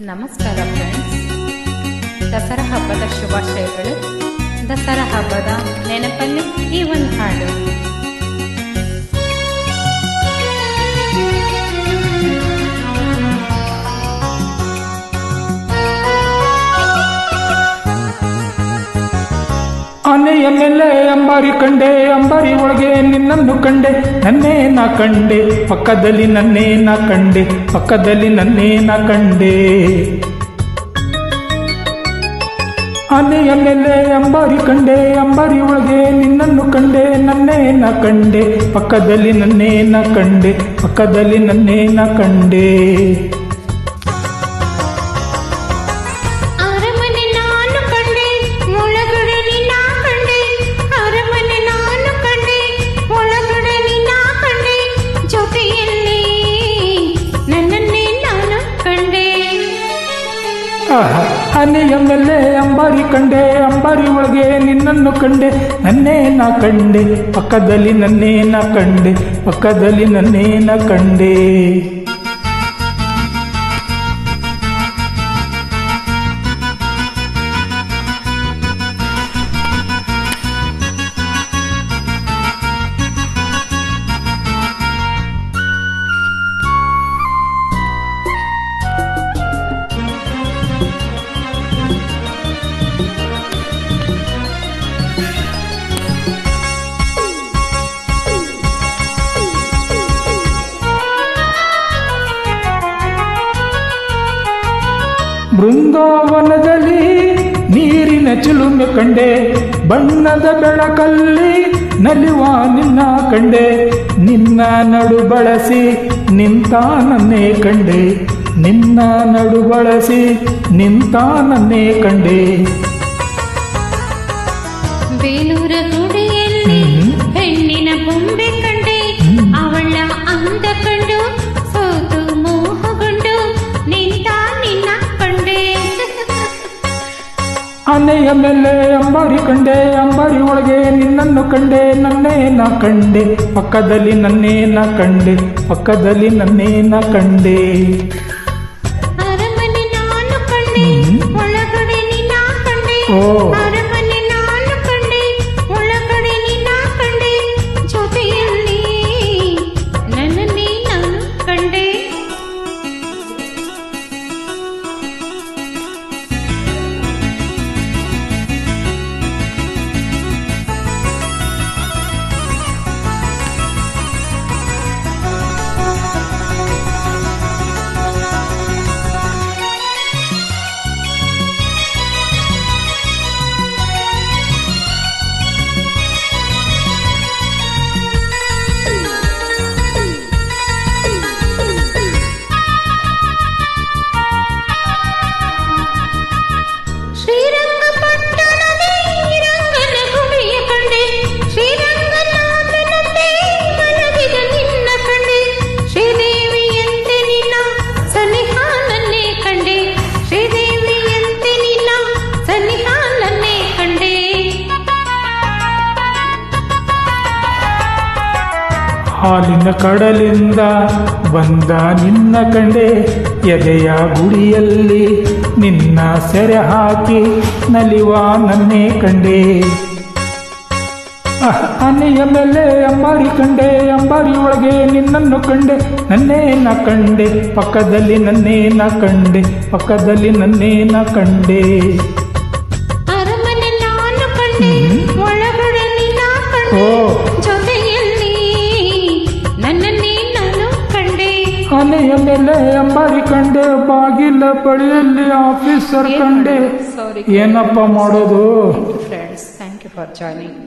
ನಮಸ್ಕಾರ ಫ್ರೆಂಡ್ಸ್, ದಸರಾ ಹಬ್ಬದ ಶುಭಾಶಯಗಳು. ದಸರಾ ಹಬ್ಬದ ನೆನಪಲ್ಲಿ ಈ ಒಂದು ಹಾಡು. ಆನೆಯ ಮೇಲೆ ಅಂಬಾರಿ ಕಂಡೆ, ಅಂಬಾರಿ ಒಳಗೆ ನಿನ್ನನ್ನು ಕಂಡೆ, ನನ್ನೇ ನಾ ಕಂಡೆ, ಪಕ್ಕದಲ್ಲಿ ನನ್ನೇ ನಾ ಕಂಡೆ, ಪಕ್ಕದಲ್ಲಿ ನನ್ನೇ ನಾ ಕಂಡೆ. ಆನೆಯ ಮೇಲೆ ಅಂಬಾರಿ ಕಂಡೆ, ಅಂಬಾರಿ ಒಳಗೆ ನಿನ್ನನ್ನು ಕಂಡೆ, ನನ್ನೇ ನಾ ಕಂಡೆ, ಪಕ್ಕದಲ್ಲಿ ನನ್ನೇ ನಾ ಕಂಡೆ, ಪಕ್ಕದಲ್ಲಿ ನನ್ನೇ ನಾ ಕಂಡೆ. ಆನೆಯ ಮೇಲೆ ಅಂಬಾರಿ ಕಂಡೆ, ಅಂಬಾರಿ ಒಳಗೆ ನಿನ್ನನ್ನು ಕಂಡೆ, ನನ್ನೇ ನಾ ಕಂಡೆ, ಪಕ್ಕದಲ್ಲಿ ನನ್ನೇ ನಾ ಕಂಡೆ, ಪಕ್ಕದಲ್ಲಿ ನನ್ನೇ ನಾ ಕಂಡೆ. ಬೃಂದಾವನದಲ್ಲಿ ನೀರಿನ ಚಿಲುಮೆ ಕಂಡೆ, ಬಣ್ಣದ ಬೆಳಕಲ್ಲಿ ನಲಿವ ನಿನ್ನ ಕಂಡೆ, ನಿನ್ನ ನಡು ಬಳಸಿ ನಿಂತ ನನ್ನೇ ಕಂಡೆ, ನಿನ್ನ ನಡು ಬಳಸಿ ನಿಂತ ನನ್ನೇ ಕಂಡೆ. ಬೇಲೂರ ಗುಡಿಯಲ್ಲಿ ಹೆಣ್ಣಿನ ಬೊಂಬೆ ಕಂಡೆ, ಅವಳ ಅಂದ ಕಂಡು ಸೋತು ಮೋಹಗೊಂಡು ನಿಂತ ನಿನ್ನ ಕಂಡೆ. ಆನೆಯ ಮೇಲೆ ಅಂಬಾರಿ ಕಂಡೆ, ಅಂಬಾರಿ ಒಳಗೆ ನಿನ್ನನ್ನು ಕಂಡೆ, ನನ್ನೇ ನಾ ಕಂಡೆ, ಪಕ್ಕದಲ್ಲಿ ನನ್ನೇ ನಾ ಕಂಡೆ, ಪಕ್ಕದಲ್ಲಿ ನನ್ನೇ ನಾ ಕಂಡೆ. ಅರಮನೆ ನಾನು ಕಂಡೆ, ಒಳಗಡೆ ನಿನ್ನ ಕಂಡೆ, ಅರಮನೆ ನಾನು ಕಂಡೆ, ಒಳಗಡೆ ನಿನ್ನ ಕಂಡೆ, ಜೊತೆಯಲ್ಲಿ ನನ್ನನ್ನೇ ನಾನು ಕಂಡೆ. ಹಾಲಿನ ಕಡಲಿಂದ ಬಂದ ನಿನ್ನ ಕಂಡೆ, ಎದೆಯ ಗುಡಿಯಲ್ಲಿ ನಿನ್ನ ಸೆರೆ ಹಾಕಿ ನಲಿವ ನನ್ನೇ ಕಂಡೆ. ಆನೆಯ ಮೇಲೆ ಅಂಬಾರಿ ಕಂಡೆ, ಅಂಬಾರಿ ಒಳಗೆ ನಿನ್ನನ್ನು ಕಂಡೆ, ನನ್ನೇ ನಾ ಕಂಡೆ, ಪಕ್ಕದಲ್ಲಿ ನನ್ನೇ ನಾ ಕಂಡೆ, ಪಕ್ಕದಲ್ಲಿ ನನ್ನೇ ನಾ ಕಂಡೆ. ಅರಮನೆ ನಾನು ಕಂಡೆ, ಒಳಗಡೆ ನಿನ್ನ ಕಂಡೆ, ಜೊತೆಯಲ್ಲಿ ನನ್ನನ್ನೇ ನಾನು ಕಂಡೆ. ಆನೆಯ ಮೇಲೆ ಅಂಬಾರಿ ಕಂಡೆ, ಬಾಗಿಲ ಬಳಿಯಲ್ಲಿ ಆಫೀಸರ್ ಕಂಡೆ. ಏನಪ್ಪ ಮಾಡೋದು friends, thank you for joining.